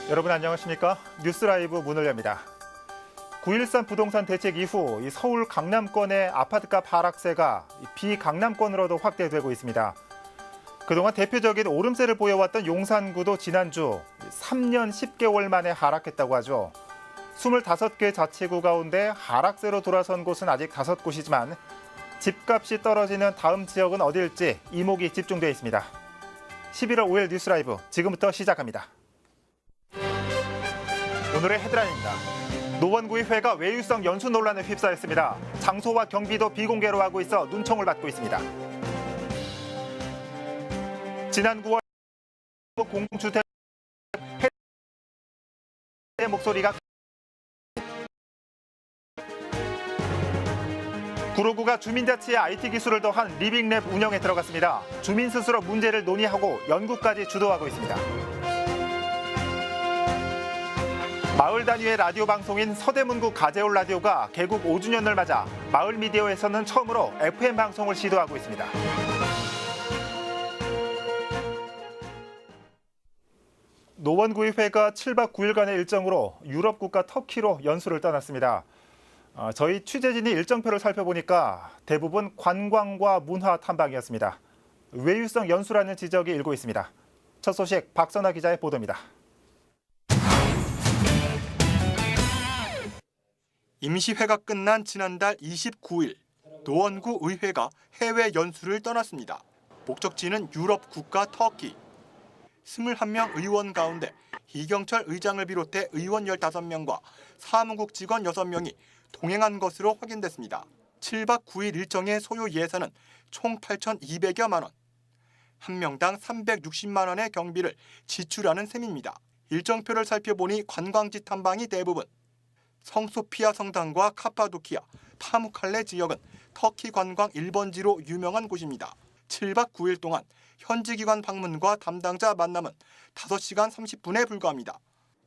여러분 안녕하십니까? 뉴스라이브 문을 엽니다. 9.13 부동산 대책 이후 서울 강남권의 아파트값 하락세가 비강남권으로도 확대되고 있습니다. 그동안 대표적인 오름세를 보여왔던 용산구도 지난주 3년 10개월 만에 하락했다고 하죠. 25개 자치구 가운데 하락세로 돌아선 곳은 아직 5곳이지만 집값이 떨어지는 다음 지역은 어디일지 이목이 집중되어 있습니다. 11월 5일 뉴스라이브 지금부터 시작합니다. 오늘의 헤드라인입니다. 노원구의회가 외유성 연수 논란에 휩싸였습니다. 장소와 경비도 비공개로 하고 있어 눈총을 받고 있습니다. 지난 9월 공공주택 목소리가 구로구가 주민자치의 IT 기술을 더한 리빙랩 운영에 들어갔습니다. 주민 스스로 문제를 논의하고 연구까지 주도하고 있습니다. 마을 단위의 라디오 방송인 서대문구 가재울 라디오가 개국 5주년을 맞아 마을 미디어에서는 처음으로 FM 방송을 시도하고 있습니다. 노원구의회가 7박 9일간의 일정으로 유럽 국가 터키로 연수를 떠났습니다. 저희 취재진이 일정표를 살펴보니까 대부분 관광과 문화 탐방이었습니다. 외유성 연수라는 지적이 일고 있습니다. 첫 소식 박선아 기자의 보도입니다. 임시회가 끝난 지난달 29일 노원구 의회가 해외 연수를 떠났습니다. 목적지는 유럽 국가 터키. 21명 의원 가운데 이경철 의장을 비롯해 의원 15명과 사무국 직원 6명이 동행한 것으로 확인됐습니다. 7박 9일 일정의 소요 예산은 총 8,200여만 원. 한 명당 360만 원의 경비를 지출하는 셈입니다. 일정표를 살펴보니 관광지 탐방이 대부분. 성소피아 성당과 카파도키아, 파무칼레 지역은 터키 관광 1번지로 유명한 곳입니다. 7박 9일 동안 현지 기관 방문과 담당자 만남은 5시간 30분에 불과합니다.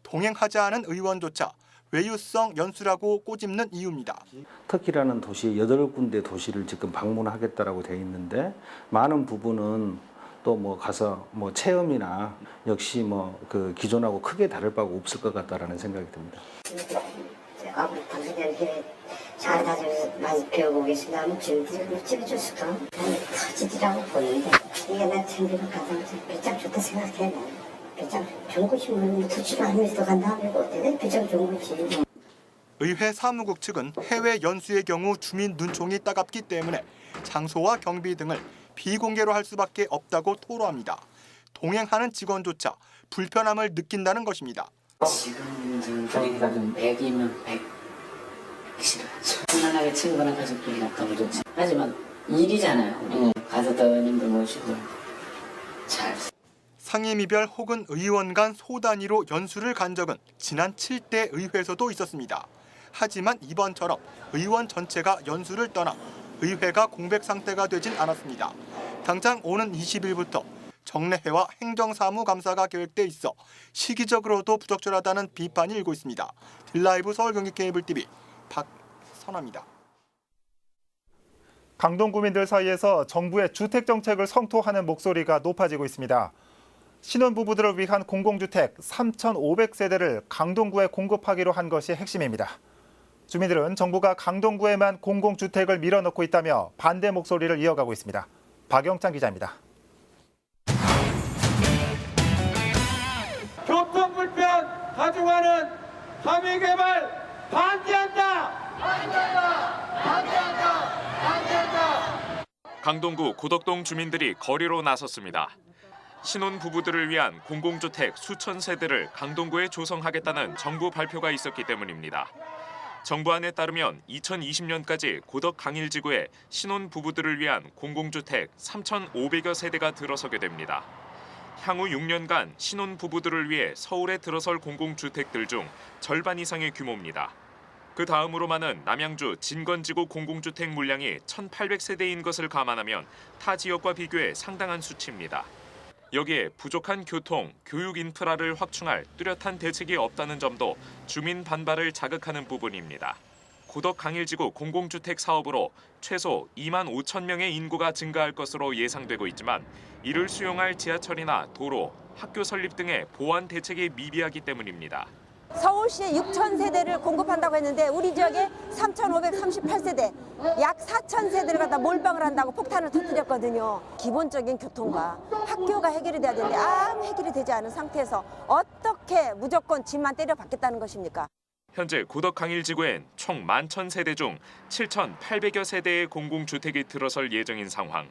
동행하지 않은 의원조차 외유성 연수라고 꼬집는 이유입니다. 터키라는 도시 8군데 도시를 지금 방문하겠다라고 돼 있는데 많은 부분은 또 뭐 가서 뭐 체험이나 역시 뭐 그 기존하고 크게 다를 바가 없을 것 같다라는 생각이 듭니다. 아무리 당신이 이렇게 잘 다져서 많이 배워보겠습니다 하면 지금들이 찍어줬을까? 나는 터지더라고 보는데 이게 나 참기로 가장 배짱 좋다 생각해. 배짱 좋은 곳이 뭐 터지도 아니면서 간다 하면 어때? 배짱 좋은 곳이. 의회 사무국 측은 해외 연수의 경우 주민 눈총이 따갑기 때문에 장소와 경비 등을 비공개로 할 수밖에 없다고 토로합니다. 동행하는 직원조차 불편함을 느낀다는 것입니다. 지금 저희가 좀 100이면 100 싫어하죠. 편안하게 친구나 가족끼리 갔다 오면 좋지. 하지만 일이잖아요. 가족들님도 모시고 잘. 상임위별 혹은 의원 간 소단위로 연수를 간 적은 지난 7대 의회에서도 있었습니다. 하지만 이번처럼 의원 전체가 연수를 떠나 의회가 공백 상태가 되진 않았습니다. 당장 오는 20일부터 정례회와 행정사무감사가 계획돼 있어 시기적으로도 부적절하다는 비판이 일고 있습니다. 딜라이브 서울경기케이블TV 박선아입니다. 강동구민들 사이에서 정부의 주택정책을 성토하는 목소리가 높아지고 있습니다. 신혼부부들을 위한 공공주택 3,500세대를 강동구에 공급하기로 한 것이 핵심입니다. 주민들은 정부가 강동구에만 공공주택을 밀어넣고 있다며 반대 목소리를 이어가고 있습니다. 박영찬 기자입니다. 교통불편 가중하는 함의개발 반대한다! 반대한다! 반대한다! 반대한다! 강동구 고덕동 주민들이 거리로 나섰습니다. 신혼부부들을 위한 공공주택 수천 세대를 강동구에 조성하겠다는 정부 발표가 있었기 때문입니다. 정부안에 따르면 2020년까지 고덕 강일지구에 신혼부부들을 위한 공공주택 3,500여 세대가 들어서게 됩니다. 향후 6년간 신혼부부들을 위해 서울에 들어설 공공주택들 중 절반 이상의 규모입니다. 그 다음으로만은 남양주 진건지구 공공주택 물량이 1,800세대인 것을 감안하면 타 지역과 비교해 상당한 수치입니다. 여기에 부족한 교통, 교육 인프라를 확충할 뚜렷한 대책이 없다는 점도 주민 반발을 자극하는 부분입니다. 고덕 강일지구 공공주택 사업으로 최소 2만 5천 명의 인구가 증가할 것으로 예상되고 있지만 이를 수용할 지하철이나 도로, 학교 설립 등의 보완 대책이 미비하기 때문입니다. 서울시에 6천 세대를 공급한다고 했는데 우리 지역에 3,538세대, 약 4천 세대를 갖다 몰빵을 한다고 폭탄을 터뜨렸거든요. 기본적인 교통과 학교가 해결이 돼야 되는데 아무 해결이 되지 않은 상태에서 어떻게 무조건 집만 때려 박겠다는 것입니까? 현재 고덕 강일지구엔 총 11,000세대 중 7,800여 세대의 공공주택이 들어설 예정인 상황.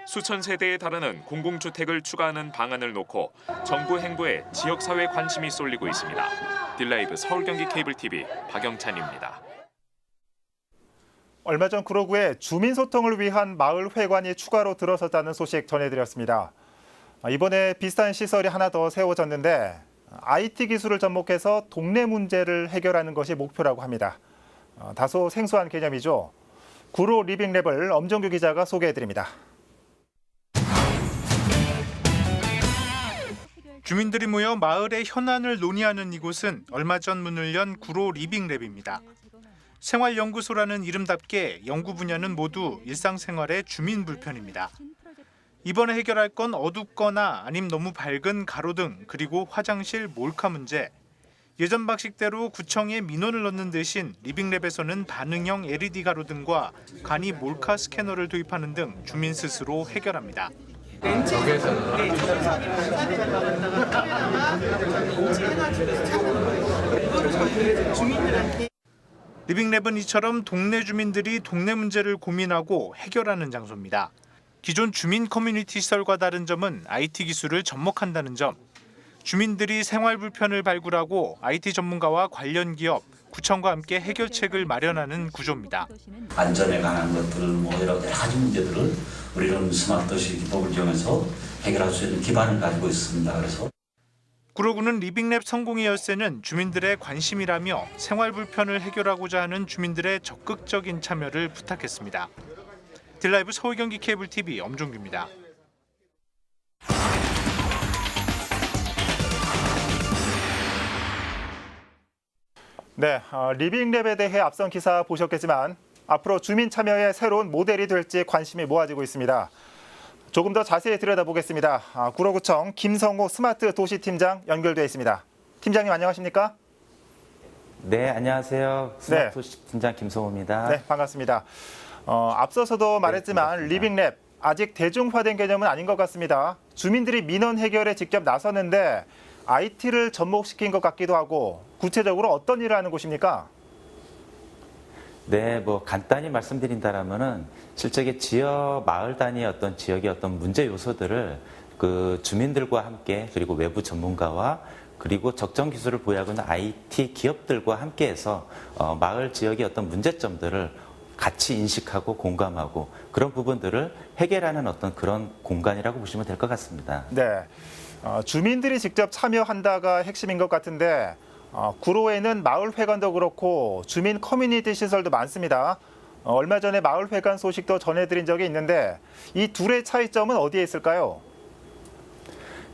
수천 세대에 달하는 공공주택을 추가하는 방안을 놓고 정부 행보에 지역사회 관심이 쏠리고 있습니다. 딜라이브 서울 경기 케이블 TV 박영찬입니다. 얼마 전 구로구에 주민소통을 위한 마을회관이 추가로 들어섰다는 소식 전해드렸습니다. 이번에 비슷한 시설이 하나 더 세워졌는데 IT 기술을 접목해서 동네 문제를 해결하는 것이 목표라고 합니다. 다소 생소한 개념이죠. 구로 리빙랩을 엄정규 기자가 소개해드립니다. 주민들이 모여 마을의 현안을 논의하는 이곳은 얼마 전 문을 연 구로 리빙랩입니다. 생활연구소라는 이름답게 연구 분야는 모두 일상생활의 주민 불편입니다. 이번에 해결할 건 어둡거나 아님 너무 밝은 가로등 그리고 화장실 몰카 문제. 예전 방식대로 구청에 민원을 넣는 대신 리빙랩에서는 반응형 LED 가로등과 간이 몰카 스캐너를 도입하는 등 주민 스스로 해결합니다. 리빙랩은 이처럼 동네 주민들이 동네 문제를 고민하고 해결하는 장소입니다. 기존 주민 커뮤니티 시설과 다른 점은 IT 기술을 접목한다는 점. 주민들이 생활 불편을 발굴하고 IT 전문가와 관련 기업, 구청과 함께 해결책을 마련하는 구조입니다. 안전에 관한 것들, 여러 가지 문제들을 우리는 스마트 도시 기법을 이용해서 해결할 수 있는 기반을 가지고 있습니다. 그래서 구로구는 리빙랩 성공의 열쇠는 주민들의 관심이라며 생활 불편을 해결하고자 하는 주민들의 적극적인 참여를 부탁했습니다. 딜라이브 서울 경기 케이블 TV 엄종규입니다. 네, 리빙랩에 대해 앞선 기사 보셨겠지만 앞으로 주민 참여의 새로운 모델이 될지 관심이 모아지고 있습니다. 조금 더 자세히 들여다보겠습니다. 구로구청 김성호 스마트 도시팀장 연결돼 있습니다. 팀장님 안녕하십니까? 네, 안녕하세요. 스마트 도시팀장 김성호입니다. 네, 반갑습니다. 앞서서도 말했지만 리빙랩 아직 대중화된 개념은 아닌 것 같습니다. 주민들이 민원 해결에 직접 나서는데 IT를 접목시킨 것 같기도 하고 구체적으로 어떤 일을 하는 곳입니까? 네, 간단히 말씀드린다면은 실제 지역 마을 단위의 어떤 지역의 어떤 문제 요소들을 그 주민들과 함께 그리고 외부 전문가와 그리고 적정 기술을 보유하고 있는 IT 기업들과 함께해서 마을 지역의 어떤 문제점들을 같이 인식하고 공감하고 그런 부분들을 해결하는 어떤 그런 공간이라고 보시면 될 것 같습니다. 네, 주민들이 직접 참여한다가 핵심인 것 같은데 구로에는 마을회관도 그렇고 주민 커뮤니티 시설도 많습니다. 얼마 전에 마을회관 소식도 전해드린 적이 있는데 이 둘의 차이점은 어디에 있을까요?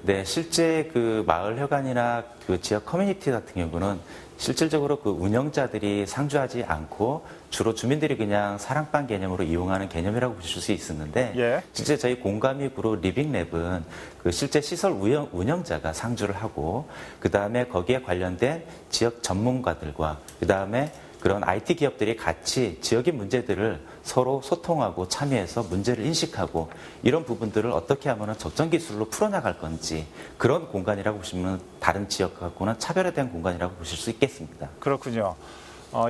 네, 실제 그 마을회관이나 그 지역 커뮤니티 같은 경우는 실질적으로 그 운영자들이 상주하지 않고 주로 주민들이 그냥 사랑방 개념으로 이용하는 개념이라고 보실 수 있었는데 실제 저희 공감이 구로 리빙랩은 그 실제 시설 운영자가 상주를 하고 그 다음에 거기에 관련된 지역 전문가들과 그 다음에 그런 IT 기업들이 같이 지역의 문제들을 서로 소통하고 참여해서 문제를 인식하고 이런 부분들을 어떻게 하면 적정 기술로 풀어나갈 건지 그런 공간이라고 보시면 다른 지역하고는 차별화된 공간이라고 보실 수 있겠습니다. 그렇군요.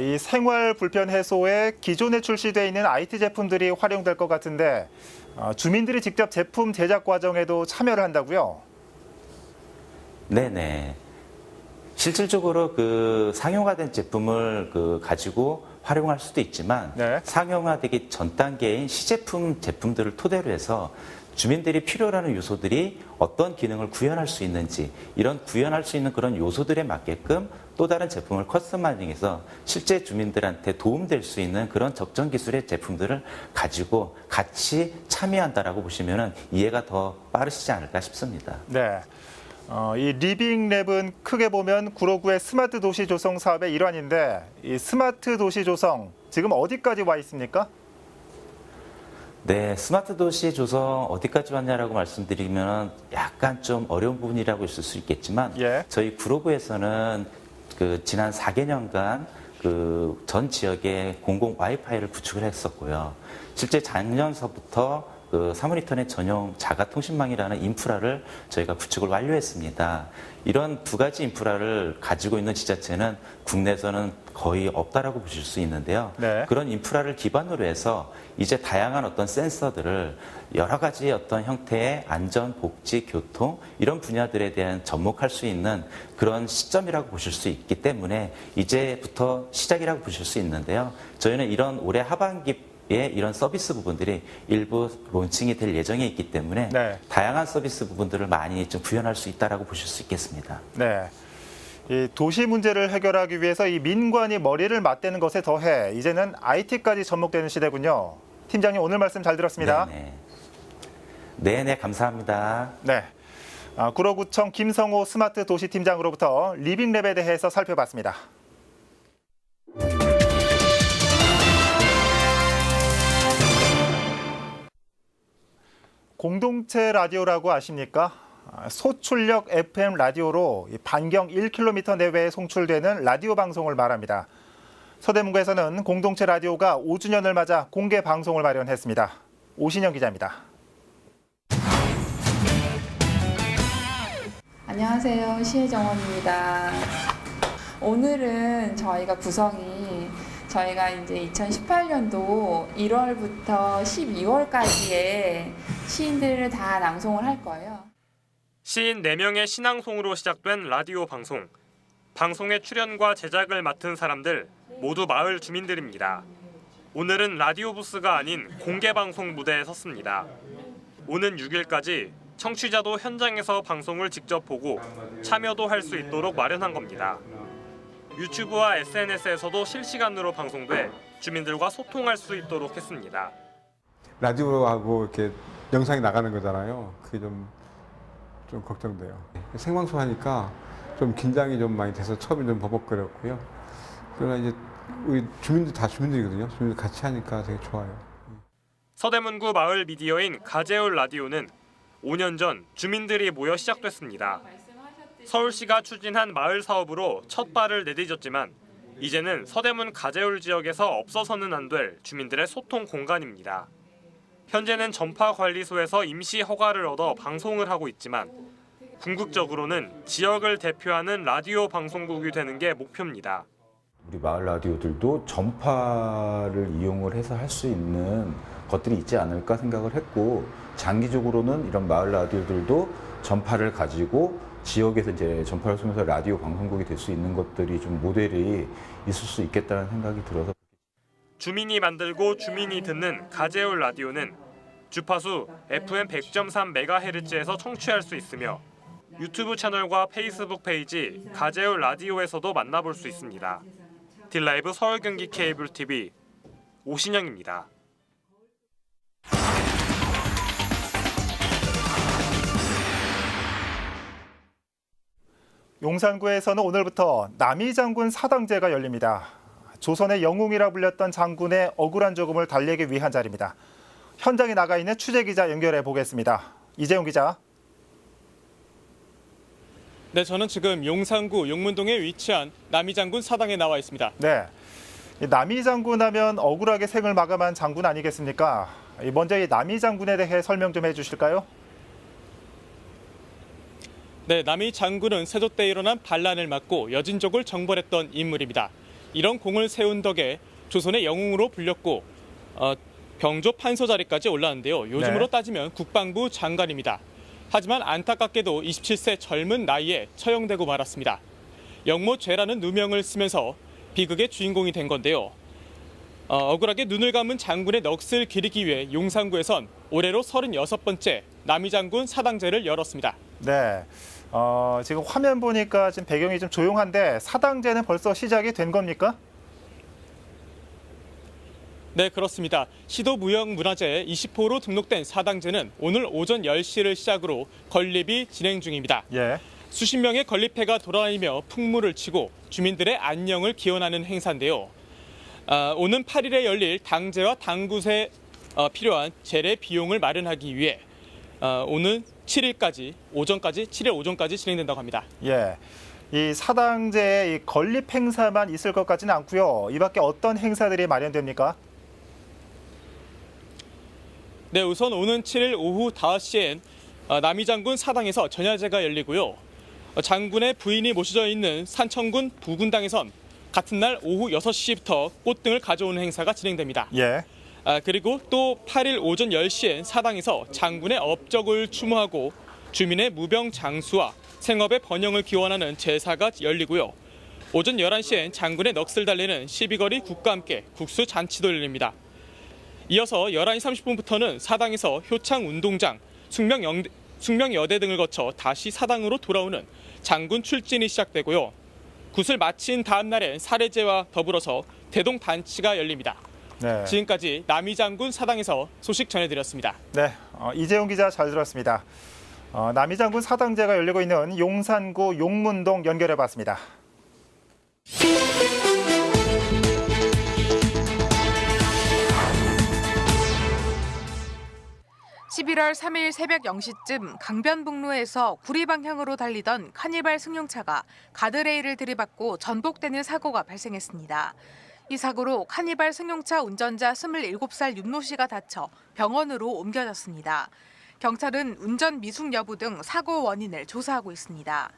이 생활 불편 해소에 기존에 출시되어 있는 IT 제품들이 활용될 것 같은데 주민들이 직접 제품 제작 과정에도 참여를 한다고요? 네네. 실질적으로 그 상용화된 제품을 가지고 활용할 수도 있지만 상용화되기 전 단계인 시제품 제품들을 토대로 해서 주민들이 필요로 하는 요소들이 어떤 기능을 구현할 수 있는지 이런 구현할 수 있는 그런 요소들에 맞게끔 또 다른 제품을 커스터마이징해서 실제 주민들한테 도움될 수 있는 그런 적정 기술의 제품들을 가지고 같이 참여한다라고 보시면 이해가 더 빠르시지 않을까 싶습니다. 네. 이 리빙랩은 크게 보면 구로구의 스마트 도시 조성 사업의 일환인데 이 스마트 도시 조성 지금 어디까지 와 있습니까? 네, 스마트 도시 조성 어디까지 왔냐라고 말씀드리면 약간 좀 어려운 부분이라고 있을 수 있겠지만 예. 저희 구로구에서는 그 지난 4개년간 그 전 지역에 공공 와이파이를 구축을 했었고요. 실제 작년서부터 그 사물인터넷 전용 자가통신망이라는 인프라를 저희가 구축을 완료했습니다. 이런 두 가지 인프라를 가지고 있는 지자체는 국내에서는 거의 없다라고 보실 수 있는데요. 네. 그런 인프라를 기반으로 해서 이제 다양한 어떤 센서들을 여러 가지 어떤 형태의 안전, 복지, 교통 이런 분야들에 대한 접목할 수 있는 그런 시점이라고 보실 수 있기 때문에 이제부터 시작이라고 보실 수 있는데요. 저희는 이런 올해 하반기 이런 서비스 부분들이 일부 론칭이 될 예정에 있기 때문에 네. 다양한 서비스 부분들을 많이 좀 구현할 수 있다라고 보실 수 있겠습니다. 네. 이 도시 문제를 해결하기 위해서 이 민관이 머리를 맞대는 것에 더해 이제는 IT까지 접목되는 시대군요. 팀장님 오늘 말씀 잘 들었습니다. 네네, 감사합니다. 네. 구로구청 김성호 스마트 도시 팀장으로부터 리빙랩에 대해서 살펴봤습니다. 공동체 라디오라고 아십니까? 소출력 FM 라디오로 반경 1km 내외에 송출되는 라디오 방송을 말합니다. 서대문구에서는 공동체 라디오가 5주년을 맞아 공개 방송을 마련했습니다. 오신영 기자입니다. 안녕하세요. 시혜정원입니다. 오늘은 저희가 구성이 저희가 이제 2018년도 1월부터 12월까지의 시인들을 다 낭송을 할 거예요. 시인 4명의 신앙송으로 시작된 라디오 방송. 방송의 출연과 제작을 맡은 사람들 모두 마을 주민들입니다. 오늘은 라디오 부스가 아닌 공개 방송 무대에 섰습니다. 오는 6일까지 청취자도 현장에서 방송을 직접 보고 참여도 할 수 있도록 마련한 겁니다. 유튜브와 SNS에서도 실시간으로 방송돼 주민들과 소통할 수 있도록 했습니다. 라디오하고 이렇게 영상이 나가는 거잖아요. 그게 좀 걱정돼요. 생방송 하니까 좀 긴장이 좀 많이 돼서 처음에 좀 버벅거렸고요. 그러나 이제 우리 주민들 다 주민들이거든요. 주민들 같이 하니까 되게 좋아요. 서대문구 마을 미디어인 가재울 라디오는 5년 전 주민들이 모여 시작됐습니다. 서울시가 추진한 마을 사업으로 첫 발을 내디뎠지만 이제는 서대문 가재울 지역에서 없어서는 안 될 주민들의 소통 공간입니다. 현재는 전파관리소에서 임시 허가를 얻어 방송을 하고 있지만 궁극적으로는 지역을 대표하는 라디오 방송국이 되는 게 목표입니다. 우리 마을 라디오들도 전파를 이용을 해서 할 수 있는 것들이 있지 않을까 생각을 했고 장기적으로는 이런 마을 라디오들도 전파를 가지고 지역에서 이제 전파를 통해서 라디오 방송국이 될 수 있는 것들이 좀 모델이 있을 수 있겠다는 생각이 들어서 주민이 만들고 주민이 듣는 가재울 라디오는 주파수 FM 100.3MHz에서 청취할 수 있으며 유튜브 채널과 페이스북 페이지 가재울 라디오에서도 만나볼 수 있습니다. 딜라이브 서울 경기 케이블 TV 오신영입니다. 용산구에서는 오늘부터 남이장군 사당제가 열립니다. 조선의 영웅이라 불렸던 장군의 억울한 죽음을 달래기 위한 자리입니다. 현장에 나가 있는 취재기자 연결해 보겠습니다. 이재용 기자. 네, 저는 지금 용산구 용문동에 위치한 남이장군 사당에 나와 있습니다. 네, 남이장군 하면 억울하게 생을 마감한 장군 아니겠습니까? 먼저 이 남이장군에 대해 설명 좀 해주실까요? 네, 남이장군은 세조 때 일어난 반란을 막고 여진족을 정벌했던 인물입니다. 이런 공을 세운 덕에 조선의 영웅으로 불렸고 병조 판서 자리까지 올랐는데요. 요즘으로 따지면 국방부 장관입니다. 하지만 안타깝게도 27세 젊은 나이에 처형되고 말았습니다. 영모죄라는 누명을 쓰면서 비극의 주인공이 된 건데요. 억울하게 눈을 감은 장군의 넋을 기리기 위해 용산구에선 올해로 36번째 남이장군 사당제를 열었습니다. 네, 지금 화면 보니까 지금 배경이 좀 조용한데 사당제는 벌써 시작이 된 겁니까? 네, 그렇습니다. 시도무형문화재 20호로 등록된 사당제는 오늘 오전 10시를 시작으로 건립이 진행 중입니다. 예. 수십 명의 건립회가 돌아다니며 풍물을 치고 주민들의 안녕을 기원하는 행사인데요. 오는 8일에 열릴 당제와 당굿에 필요한 재래 비용을 마련하기 위해 오는 7일 오전까지 진행된다고 합니다. 예. 이 사당제의 이 건립 행사만 있을 것 같지는 않고요. 이 밖에 어떤 행사들이 마련됩니까? 네, 우선 오는 7일 오후 5시엔 남이장군 사당에서 전야제가 열리고요. 장군의 부인이 모셔져 있는 산청군 부군당에선 같은 날 오후 6시부터 꽃등을 가져오는 행사가 진행됩니다. 예. 그리고 또 8일 오전 10시엔 사당에서 장군의 업적을 추모하고 주민의 무병 장수와 생업의 번영을 기원하는 제사가 열리고요. 오전 11시엔 장군의 넋을 달래는 시비거리 국과 함께 국수 잔치도 열립니다. 이어서 11시 30분부터는 사당에서 효창 운동장, 숙명여대 등을 거쳐 다시 사당으로 돌아오는 장군 출진이 시작되고요. 굿을 마친 다음 날엔 사례제와 더불어서 대동단치가 열립니다. 네. 지금까지 남이장군 사당에서 소식 전해드렸습니다. 네, 이재용 기자 잘 들었습니다. 남이장군 사당제가 열리고 있는 용산구 용문동 연결해봤습니다. 11월 3일 새벽 0시쯤 강변북로에서 구리 방향으로 달리던 카니발 승용차가 가드레일을 들이받고 전복되는 사고가 발생했습니다. 이 사고로 카니발 승용차 운전자 27살 윤모 씨가 다쳐 병원으로 옮겨졌습니다. 경찰은 운전 미숙 여부 등 사고 원인을 조사하고 있습니다.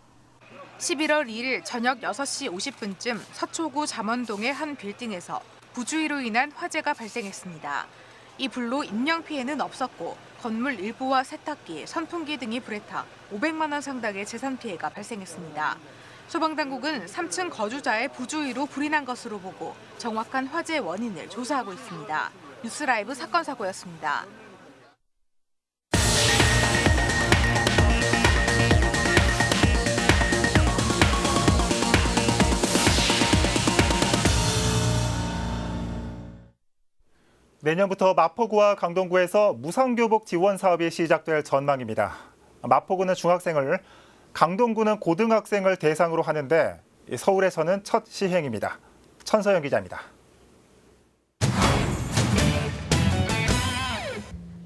11월 2일 저녁 6시 50분쯤 서초구 잠원동의 한 빌딩에서 부주의로 인한 화재가 발생했습니다. 이 불로 인명피해는 없었고 건물 일부와 세탁기, 선풍기 등이 불에 타 500만 원 상당의 재산 피해가 발생했습니다. 소방당국은 3층 거주자의 부주의로 불이 난 것으로 보고 정확한 화재 원인을 조사하고 있습니다. 뉴스라이브 사건 사고였습니다. 내년부터 마포구와 강동구에서 무상교복 지원 사업이 시작될 전망입니다. 마포구는 중학생을, 강동구는 고등학생을 대상으로 하는데 서울에서는 첫 시행입니다. 천서영 기자입니다.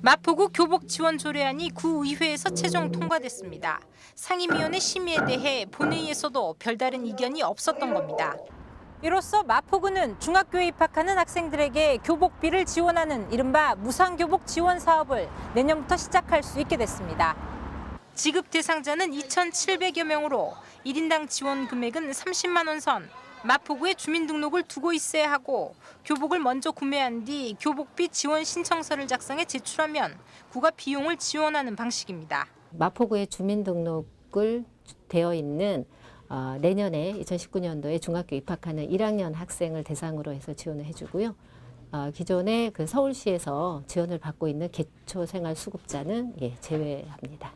마포구 교복 지원 조례안이 구의회에서 최종 통과됐습니다. 상임위원회 심의에 대해 본회의에서도 별다른 이견이 없었던 겁니다. 이로써 마포구는 중학교에 입학하는 학생들에게 교복비를 지원하는 이른바 무상교복 지원 사업을 내년부터 시작할 수 있게 됐습니다. 지급 대상자는 2,700여 명으로 1인당 지원 금액은 30만 원 선, 마포구에 주민등록을 두고 있어야 하고 교복을 먼저 구매한 뒤 교복비 지원 신청서를 작성해 제출하면 구가 비용을 지원하는 방식입니다. 마포구에 주민등록을 되어 있는 내년에 2019년도에 중학교 입학하는 1학년 학생을 대상으로 해서 지원을 해주고요. 기존에 그 서울시에서 지원을 받고 있는 기초생활수급자는 제외합니다.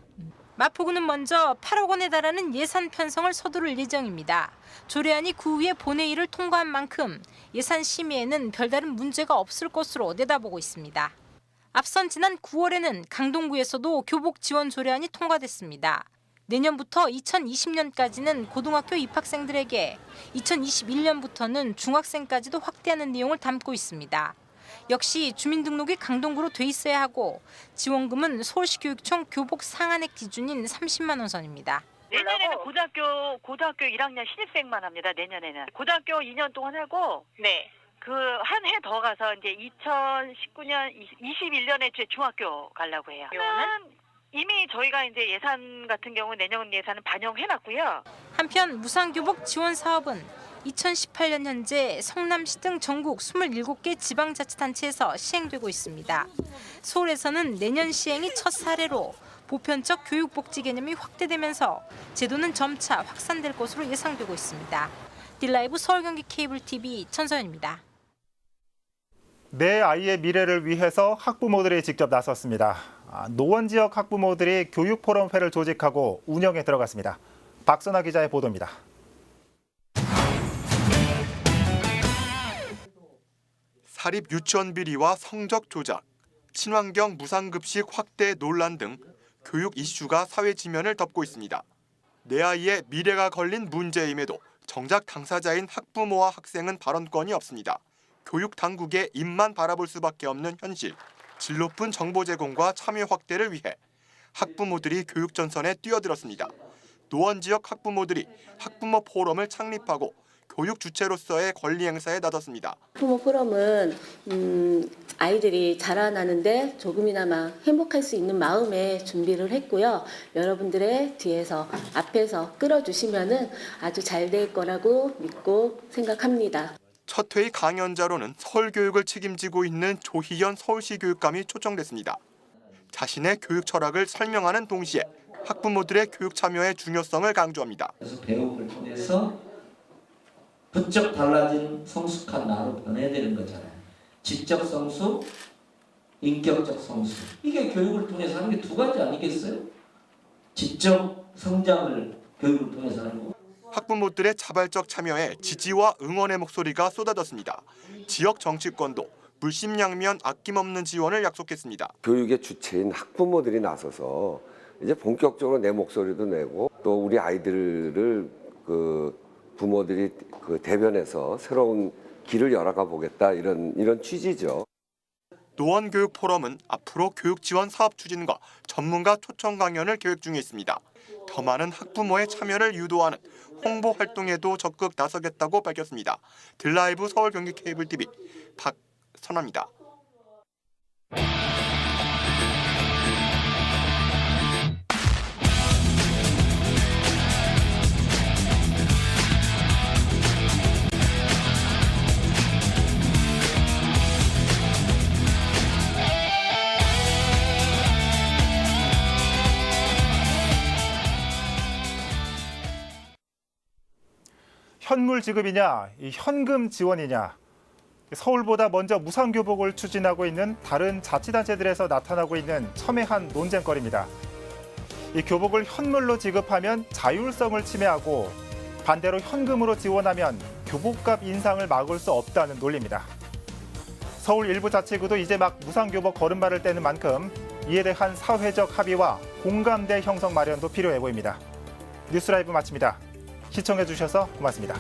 마포구는 먼저 8억 원에 달하는 예산 편성을 서두를 예정입니다. 조례안이 구의회 본회의를 통과한 만큼 예산 심의에는 별다른 문제가 없을 것으로 내다보고 있습니다. 앞선 지난 9월에는 강동구에서도 교복 지원 조례안이 통과됐습니다. 내년부터 2020년까지는 고등학교 입학생들에게, 2021년부터는 중학생까지도 확대하는 내용을 담고 있습니다. 역시 주민등록이 강동구로 돼 있어야 하고 지원금은 서울시 교육청 교복 상한액 기준인 30만 원 선입니다. 내년에는 고등학교 1학년 신입생만 합니다. 내년에는 고등학교 2년 동안 하고 그 한 해 더 가서 이제 2019년 21년에 중학교 가려고 해요. 이미 저희가 이제 예산 같은 경우 내년 예산은 반영해놨고요. 한편 무상교복 지원 사업은 2018년 현재 성남시 등 전국 27개 지방자치단체에서 시행되고 있습니다. 서울에서는 내년 시행이 첫 사례로 보편적 교육복지 개념이 확대되면서 제도는 점차 확산될 것으로 예상되고 있습니다. 딜라이브 서울경기 케이블TV 천서연입니다. 내 아이의 미래를 위해서 학부모들이 직접 나섰습니다. 노원 지역 학부모들이 교육포럼회를 조직하고 운영에 들어갔습니다. 박선아 기자의 보도입니다. 사립 유치원 비리와 성적 조작, 친환경 무상급식 확대 논란 등 교육 이슈가 사회 지면을 덮고 있습니다. 내 아이의 미래가 걸린 문제임에도 정작 당사자인 학부모와 학생은 발언권이 없습니다. 교육 당국의 입만 바라볼 수밖에 없는 현실. 질 높은 정보 제공과 참여 확대를 위해 학부모들이 교육 전선에 뛰어들었습니다. 노원 지역 학부모들이 학부모 포럼을 창립하고 교육 주체로서의 권리 행사에 나섰습니다. 학부모 포럼은 아이들이 자라나는데 조금이나마 행복할 수 있는 마음에 준비를 했고요. 여러분들의 뒤에서 앞에서 끌어주시면은 아주 잘 될 거라고 믿고 생각합니다. 첫 회의 강연자로는 서울교육을 책임지고 있는 조희연 서울시 교육감이 초청됐습니다. 자신의 교육 철학을 설명하는 동시에 학부모들의 교육 참여의 중요성을 강조합니다. 그래서 교육을 통해서 부쩍 달라진 성숙한 나로 변해야 되는 거잖아요. 지적 성숙, 인격적 성숙. 이게 교육을 통해서 하는 게 두 가지 아니겠어요? 지적 성장을 교육을 통해서 하는 거. 학부모들의 자발적 참여에 지지와 응원의 목소리가 쏟아졌습니다. 지역 정치권도 물심양면 아낌없는 지원을 약속했습니다. 교육의 주체인 학부모들이 나서서 이제 본격적으로 내 목소리도 내고 또 우리 아이들을 부모들이 대변해서 새로운 길을 열어가 보겠다 이런 취지죠. 노원 교육 포럼은 앞으로 교육 지원 사업 추진과 전문가 초청 강연을 계획 중에 있습니다. 더 많은 학부모의 참여를 유도하는 홍보 활동에도 적극 나서겠다고 밝혔습니다. 들라이브 서울 경기 케이블 TV 박선아입니다. 현물 지급이냐, 이 현금 지원이냐. 서울보다 먼저 무상교복을 추진하고 있는 다른 자치단체들에서 나타나고 있는 첨예한 논쟁거리입니다. 이 교복을 현물로 지급하면 자율성을 침해하고 반대로 현금으로 지원하면 교복값 인상을 막을 수 없다는 논리입니다. 서울 일부 자치구도 이제 막 무상교복 걸음발을 떼는 만큼 이에 대한 사회적 합의와 공감대 형성 마련도 필요해 보입니다. 뉴스라이브 마칩니다. 시청해주셔서 고맙습니다.